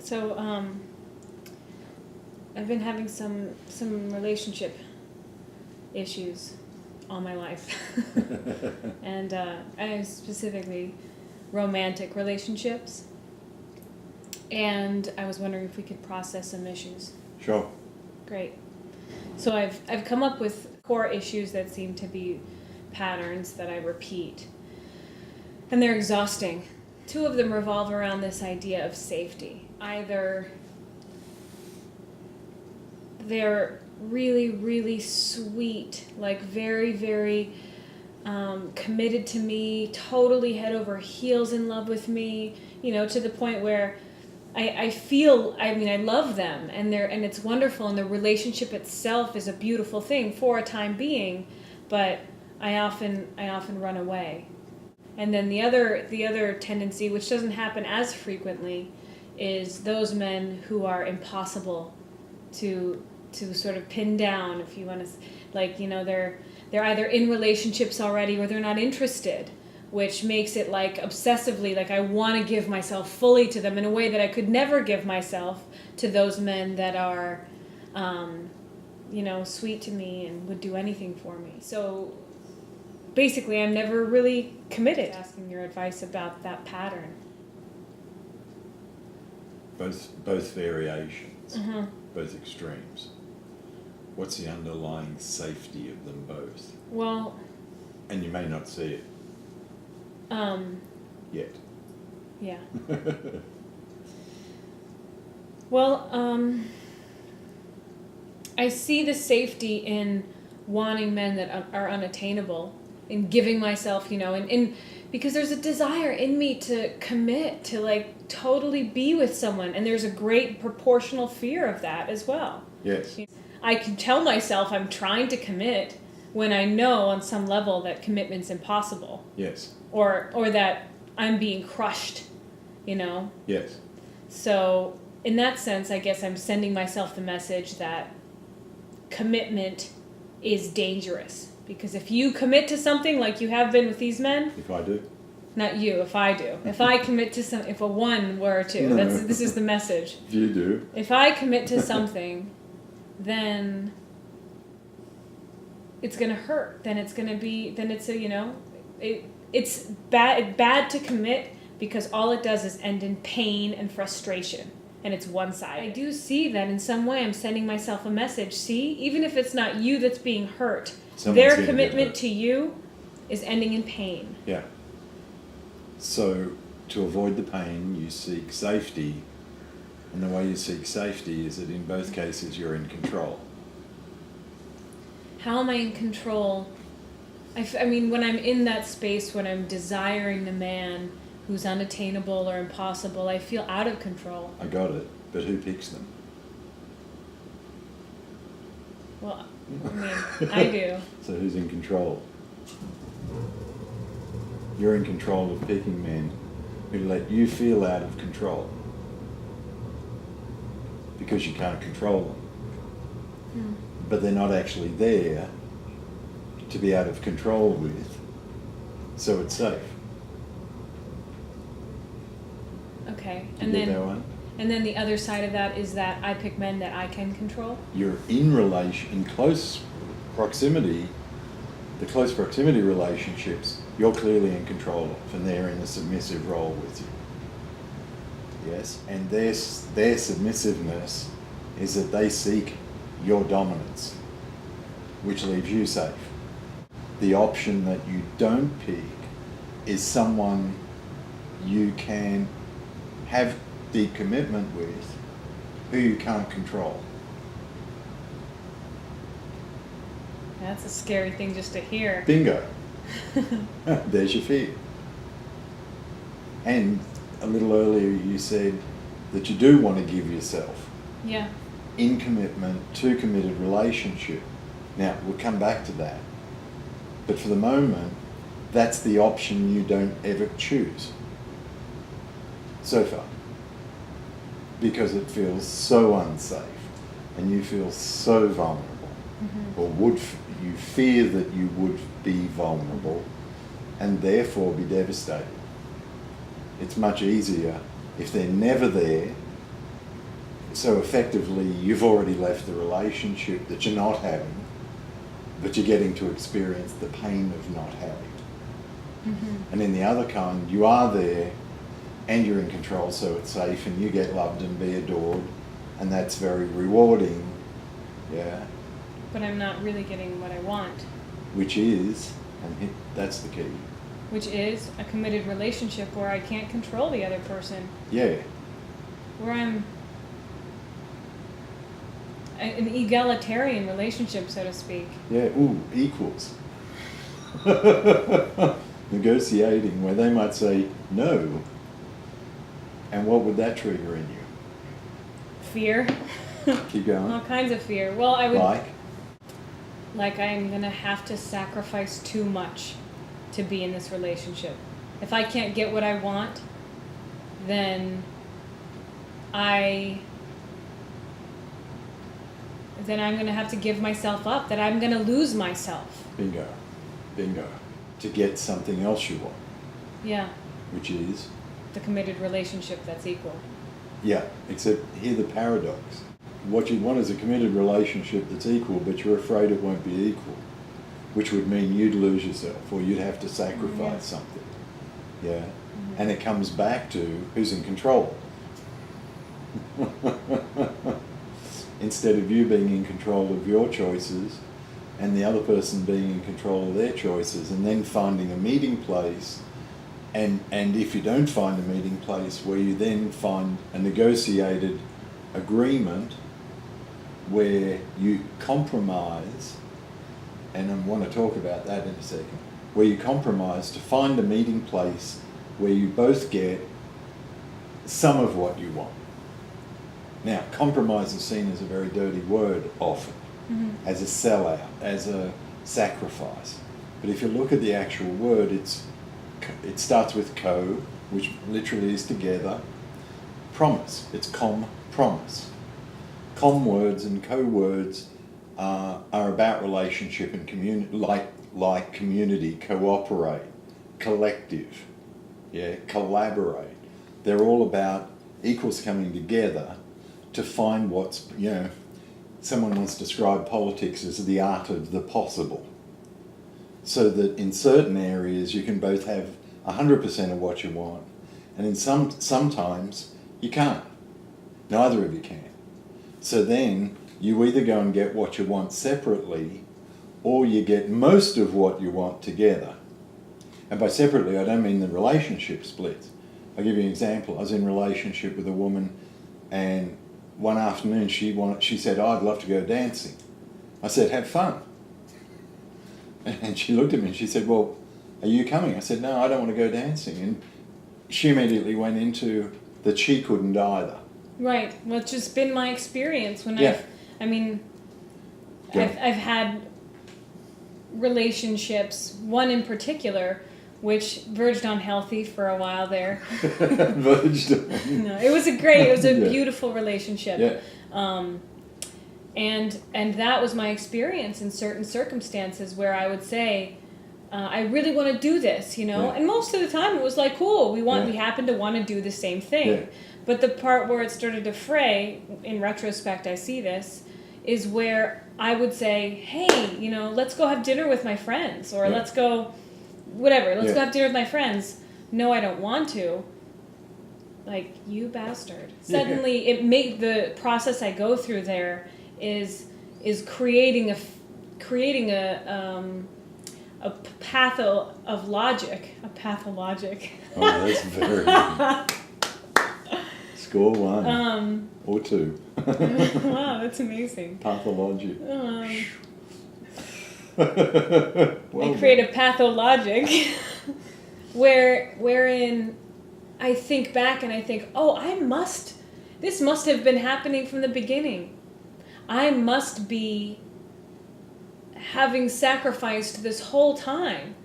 So, I've been having some relationship issues all my life. And I specifically romantic relationships. And I was wondering if we could process some issues. Sure. Great. So I've come up with core issues that seem to be patterns that I repeat. And they're exhausting. 2 of them revolve around this idea of safety. Either they're really, really sweet, like very, very committed to me, totally head over heels in love with me, to the point where I feel, I love them, and it's wonderful, and the relationship itself is a beautiful thing for a time being, but I often run away. And then the other tendency, which doesn't happen as frequently, is those men who are impossible to sort of pin down, if you want to, they're either in relationships already or they're not interested, which makes it like obsessively, like I want to give myself fully to them in a way that I could never give myself to those men that are, sweet to me and would do anything for me. So basically, I'm never really committed. Asking your advice about that pattern. Both variations, both extremes. What's the underlying safety of them both? Well, and you may not see it yet. Yeah. Well, I see the safety in wanting men that are unattainable, in giving myself, and because there's a desire in me to commit, to like totally be with someone, and there's a great proportional fear of that as well. Yes. I can tell myself I'm trying to commit when I know on some level that commitment's impossible. Yes. Or that I'm being crushed, Yes. So in that sense, I guess I'm sending myself the message that commitment is dangerous. Because if you commit to something like you have been with these men... If I do? Not you, if I do. If I commit to something, if a one were to, this is the message. If you do. If I commit to something, then it's going to hurt. Then it's going to be, it's bad to commit because all it does is end in pain and frustration. And it's one-sided. I do see that in some way I'm sending myself a message. See, even if it's not you that's being hurt, their commitment to you is ending in pain. Yeah. So to avoid the pain, you seek safety. And the way you seek safety is that in both cases you're in control. How am I in control? When I'm in that space, when I'm desiring the man who's unattainable or impossible, I feel out of control. I got it, but who picks them? Well, I do. So who's in control? You're in control of picking men who let you feel out of control because you can't control them. But they're not actually there to be out of control with, so it's safe. Okay, and then the other side of that is that I pick men that I can control. You're in close proximity, the close proximity relationships, you're clearly in control of, and they're in a submissive role with you. Yes, and their submissiveness is that they seek your dominance, which leaves you safe. The option that you don't pick is someone you can have deep commitment with who you can't control. That's a scary thing just to hear. Bingo. There's your fear. And a little earlier you said that you do want to give yourself in commitment to committed relationship. Now, we'll come back to that. But for the moment, that's the option you don't ever choose. So far. Because it feels so unsafe and you feel so vulnerable. Or you fear that you would be vulnerable and therefore be devastated. It's much easier if they're never there So effectively, you've already left the relationship that you're not having, but you're getting to experience the pain of not having. Mm-hmm. And in the other kind, you are there and you're in control, so it's safe, and you get loved and be adored, and that's very rewarding, yeah. But I'm not really getting what I want. Which is, and that's the key. Which is a committed relationship where I can't control the other person. Yeah. Where I'm an egalitarian relationship, so to speak. Yeah, ooh, equals. Negotiating, where they might say no. And what would that trigger in you? Fear. Keep going. All kinds of fear. Well, I would... Like I'm going to have to sacrifice too much to be in this relationship. If I can't get what I want, then I'm going to have to give myself up, that I'm going to lose myself. Bingo. To get something else you want. Yeah. Which is? The committed relationship that's equal. Yeah, except here the paradox. What you want is a committed relationship that's equal, but you're afraid it won't be equal, which would mean you'd lose yourself or you'd have to sacrifice something. Yeah? Mm-hmm. And it comes back to who's in control. Instead of you being in control of your choices and the other person being in control of their choices, and then finding a meeting place, and if you don't find a meeting place, where you then find a negotiated agreement where you compromise, and I want to talk about that in a second, where you compromise to find a meeting place where you both get some of what you want. Now, compromise is seen as a very dirty word often, as a sellout, as a sacrifice. But if you look at the actual word, it starts with co, which literally is together. Promise, it's promise. Com words and co words are about relationship and community, like community, cooperate, collective, collaborate. They're all about equals coming together to find what's, someone once described politics as the art of the possible. So that in certain areas you can both have 100% of what you want, and in sometimes you can't. Neither of you can. So then you either go and get what you want separately, or you get most of what you want together. And by separately, I don't mean the relationship splits. I'll give you an example. I was in a relationship with a woman, and one afternoon she said, I'd love to go dancing. I said, have fun. And she looked at me and she said, well, are you coming? I said, no, I don't want to go dancing. And she immediately went into that she couldn't either. Right. Well, it's just been my experience when I've had relationships, one in particular, which verged on healthy for a while there. Verged on. No, it was a beautiful relationship. Yeah. And that was my experience in certain circumstances where I would say, I really want to do this, and most of the time it was like, cool, we happen to want to do the same thing. Yeah. But the part where it started to fray, in retrospect I see this, is where I would say, hey, let's go have dinner with my friends, or let's go, whatever, let's go have dinner with my friends. No, I don't want to. Like, you bastard. Suddenly it made the process I go through there is creating a pathologic. Oh, that's very good. Score one. Or two. Wow, that's amazing. Pathologic. I create a pathologic wherein I think back and I think, this must have been happening from the beginning. I must be having sacrificed this whole time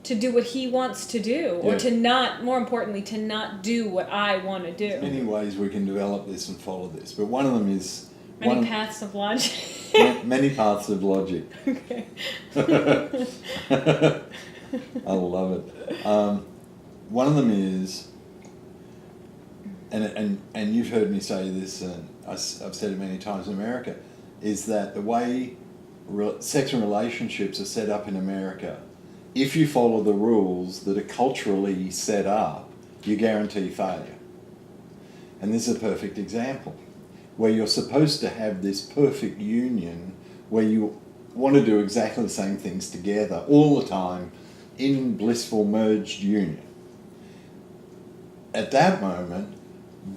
to do what he wants to do, or to not, more importantly, to not do what I want to do. There's many ways we can develop this and follow this, but one of them is... Many paths of logic. Many paths of logic. Okay. I love it. One of them is, and you've heard me say this, and I've said it many times in America, is that the way sex and relationships are set up in America, if you follow the rules that are culturally set up, you guarantee failure. And this is a perfect example, where you're supposed to have this perfect union where you want to do exactly the same things together all the time in blissful merged union. At that moment,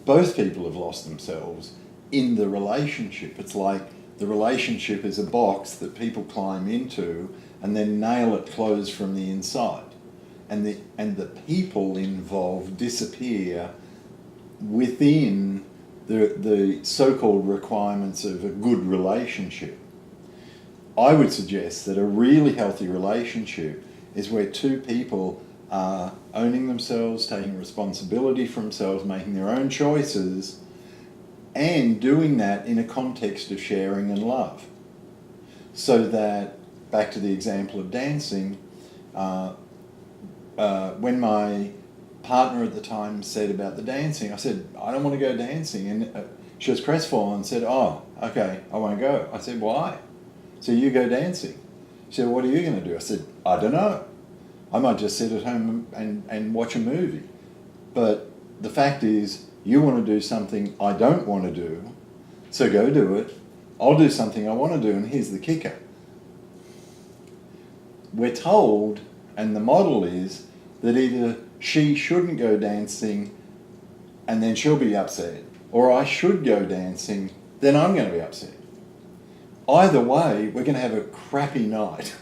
both people have lost themselves in the relationship. It's like the relationship is a box that people climb into and then nail it closed from the inside. And the people involved disappear within the so-called requirements of a good relationship. I would suggest that a really healthy relationship is where two people are owning themselves, taking responsibility for themselves, making their own choices, and doing that in a context of sharing and love. So that, back to the example of dancing, when my partner at the time said about the dancing, I said, I don't want to go dancing. And she was crestfallen and said, oh, okay, I won't go. I said, why? So you go dancing. She said, what are you going to do? I said, I don't know. I might just sit at home and watch a movie. But the fact is, you want to do something I don't want to do, so go do it. I'll do something I want to do, and here's the kicker. We're told, and the model is, that either she shouldn't go dancing and then she'll be upset, or I should go dancing, then I'm going to be upset. Either way, we're going to have a crappy night.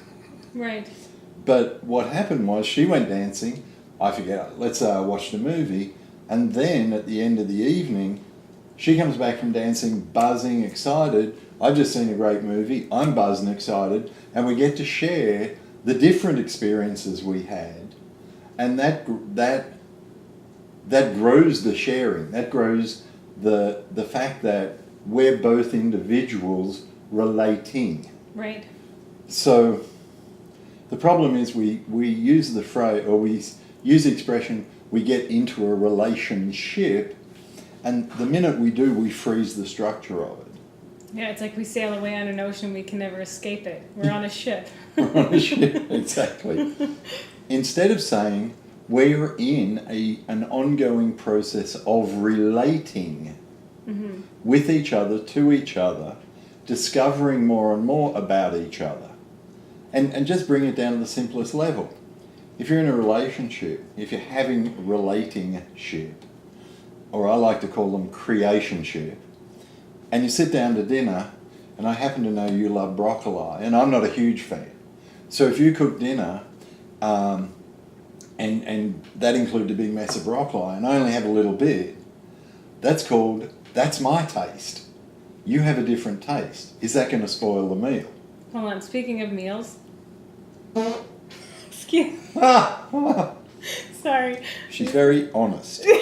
Right. But what happened was she went dancing, I forget, let's watch the movie, and then at the end of the evening, she comes back from dancing buzzing, excited. I've just seen a great movie, I'm buzzing, excited, and we get to share the different experiences we had, and that grows the sharing, that grows the fact that we're both individuals relating. Right. So the problem is we use the phrase, or we use the expression, we get into a relationship, and the minute we do, we freeze the structure of it. Yeah, it's like we sail away on an ocean, we can never escape it. We're on a ship. We're on a ship, exactly. Instead of saying we're in an ongoing process of relating with each other, to each other, discovering more and more about each other. And just bring it down to the simplest level. If you're in a relationship, if you're having relating-ship, or I like to call them creationship, and you sit down to dinner, and I happen to know you love broccoli, and I'm not a huge fan. So if you cook dinner, and that included a big mess of broccoli, and I only have a little bit, that's my taste. You have a different taste. Is that going to spoil the meal? Hold on, speaking of meals. Excuse me. Sorry. She's very honest. There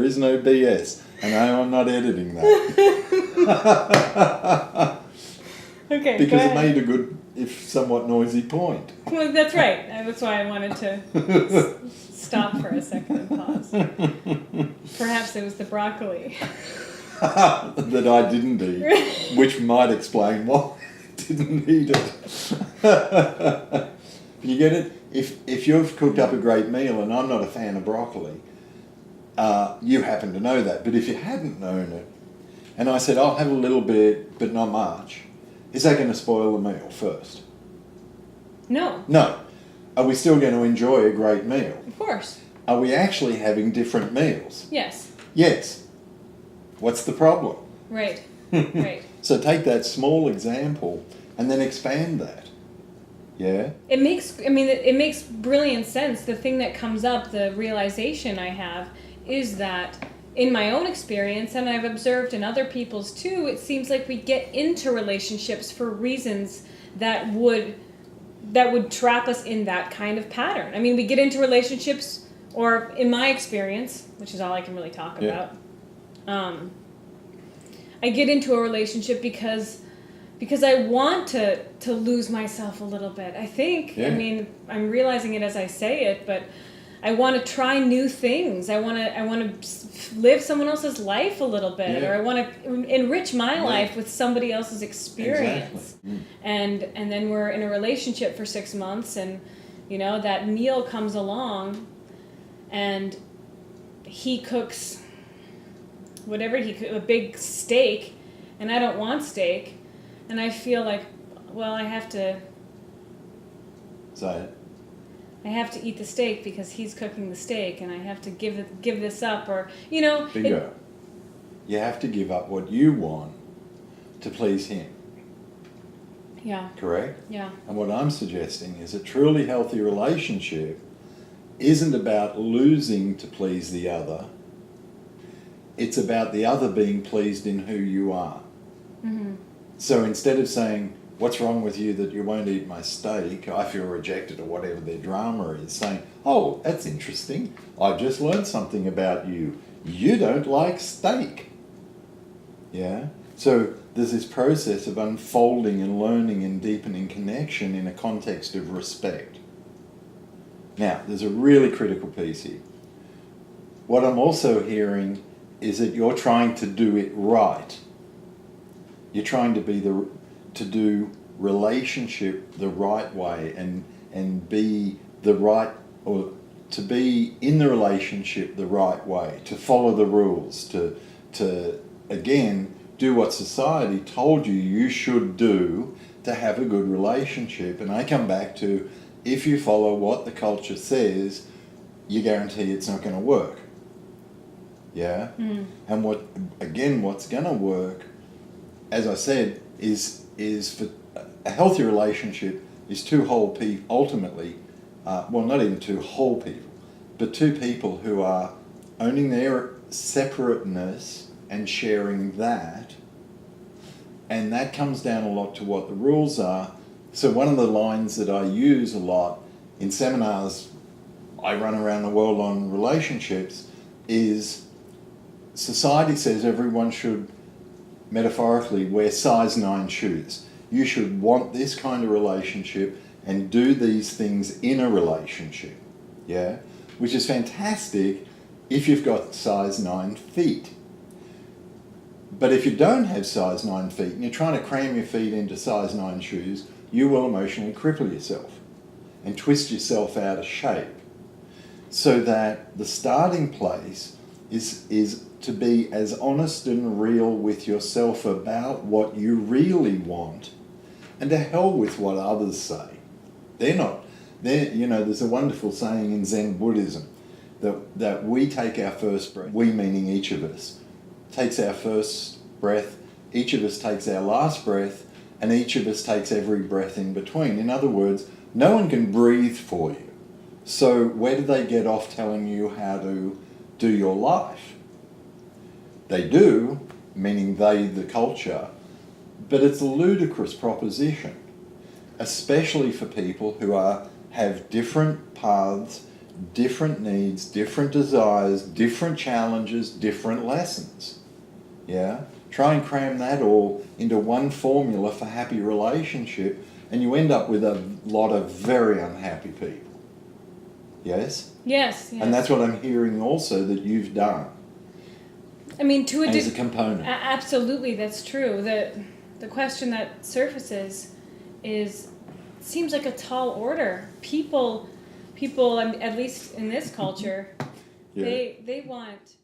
is no BS. And no, I'm not editing that. Okay, because go it ahead. made a good, if somewhat noisy point. Well, that's right. That's why I wanted to stop for a second and pause. Perhaps it was the broccoli. That I didn't eat, which might explain why I didn't eat it. You get it? If you've cooked up a great meal, and I'm not a fan of broccoli, you happen to know that. But if you hadn't known it, and I said, I'll have a little bit, but not much, is that going to spoil the meal first? No. No. Are we still going to enjoy a great meal? Of course. Are we actually having different meals? Yes. Yes. What's the problem? Right. Right. So take that small example and then expand that. Yeah? It makes brilliant sense. The thing that comes up, the realization I have, is that in my own experience, and I've observed in other people's too, it seems like we get into relationships for reasons that would trap us in that kind of pattern. I mean, we get into relationships, or in my experience, which is all I can really talk about, I get into a relationship because I want to lose myself a little bit. I think. Yeah. I mean, I'm realizing it as I say it, but I want to try new things. I want to live someone else's life a little bit, Yeah. or I want to enrich my Yeah. life with somebody else's experience. Exactly. And then we're in a relationship for 6 months, and that meal comes along, and he cooks whatever a big steak, and I don't want steak, and I feel like, well, I have to eat the steak because he's cooking the steak, and I have to give this up, or Bingo. You have to give up what you want to please him. Yeah. Correct? Yeah. And what I'm suggesting is a truly healthy relationship isn't about losing to please the other. It's about the other being pleased in who you are. Mm-hmm. So instead of saying, what's wrong with you that you won't eat my steak, I feel rejected, or whatever their drama is, saying, oh, that's interesting. I've just learned something about you. You don't like steak. Yeah? So there's this process of unfolding and learning and deepening connection in a context of respect. Now, there's a really critical piece here. What I'm also hearing is that you're trying to do it right. You're trying to do relationship the right way and be the right, or to be in the relationship the right way, to follow the rules, to again do what society told you should do to have a good relationship. And I come back to, if you follow what the culture says, you guarantee it's not going to work. Yeah? Mm. And what's going to work, as I said, is for a healthy relationship is two whole people, ultimately, not even two whole people, but two people who are owning their separateness and sharing that. And that comes down a lot to what the rules are. So one of the lines that I use a lot in seminars I run around the world on relationships is, society says everyone should metaphorically wear size 9 shoes. You should want this kind of relationship and do these things in a relationship. Yeah? Which is fantastic if you've got size 9 feet. But if you don't have size 9 feet and you're trying to cram your feet into size 9 shoes, you will emotionally cripple yourself and twist yourself out of shape. So that the starting place is to be as honest and real with yourself about what you really want, and to hell with what others say. There's a wonderful saying in Zen Buddhism that we take our first breath, we meaning each of us, takes our first breath, each of us takes our last breath, and each of us takes every breath in between. In other words, no one can breathe for you. So where do they get off telling you how to do your life? They do, meaning they, the culture, but it's a ludicrous proposition, especially for people who have different paths, different needs, different desires, different challenges, different lessons. Yeah? Try and cram that all into one formula for happy relationship, and you end up with a lot of very unhappy people. Yes? Yes. And that's what I'm hearing also that you've done. I mean, as a component. Absolutely, that's true. The question that surfaces is, seems like a tall order. People, at least in this culture, Yeah. they want